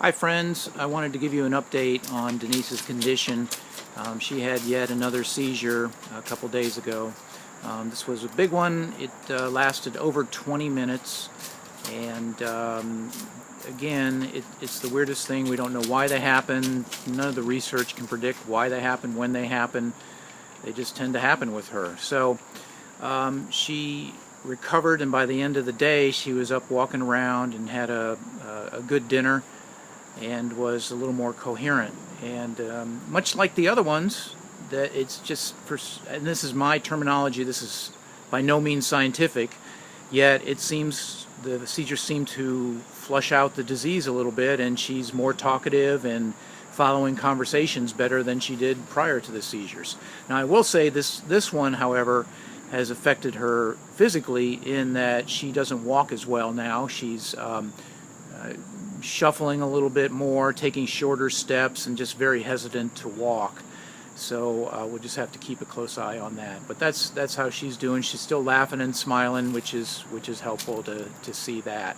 Hi friends, I wanted to give you an update on Denise's condition. She had yet another seizure a couple days ago. This was a big one. It lasted over 20 minutes, and again, it's the weirdest thing. We don't know why they happen. None of the research can predict why they happen, when they happen. They just tend to happen with her. So she recovered, and by the end of the day she was up walking around and had a good dinner and was a little more coherent. And much like the other ones, that it's just, and this is my terminology, this is by no means scientific, yet it seems the seizures seem to flush out the disease a little bit, and she's more talkative and following conversations better than she did prior to the seizures. Now I will say this one, however, has affected her physically in that she doesn't walk as well now. She's shuffling a little bit more, taking shorter steps, and just very hesitant to walk. So we'll just have to keep a close eye on that. But that's how she's doing. She's still laughing and smiling, which is helpful to see that.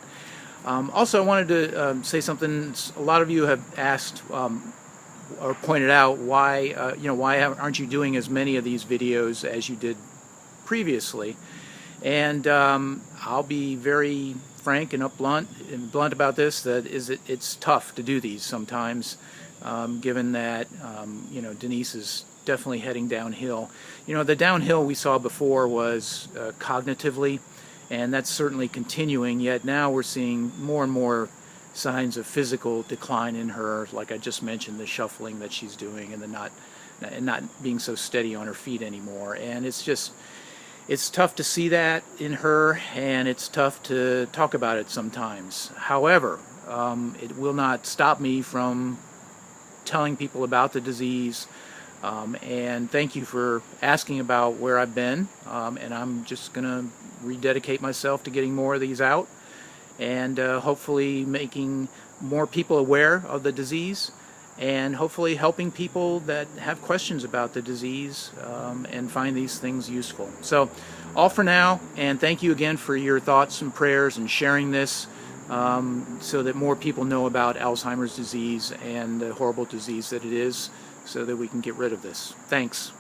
Also, I wanted to say something. A lot of you have asked or pointed out why why aren't you doing as many of these videos as you did previously? And I'll be very frank and blunt about this. That is, it's tough to do these sometimes, given that Denise is definitely heading downhill. The downhill we saw before was cognitively, and that's certainly continuing. Yet now we're seeing more and more signs of physical decline in her, like I just mentioned, the shuffling that she's doing and the not being so steady on her feet anymore. And it's tough to see that in her, and it's tough to talk about it sometimes. However, it will not stop me from telling people about the disease, and thank you for asking about where I've been, and I'm just going to rededicate myself to getting more of these out, and hopefully making more people aware of the disease, and hopefully helping people that have questions about the disease and find these things useful. So all for now, and thank you again for your thoughts and prayers and sharing this so that more people know about Alzheimer's disease and the horrible disease that it is, so that we can get rid of this. Thanks.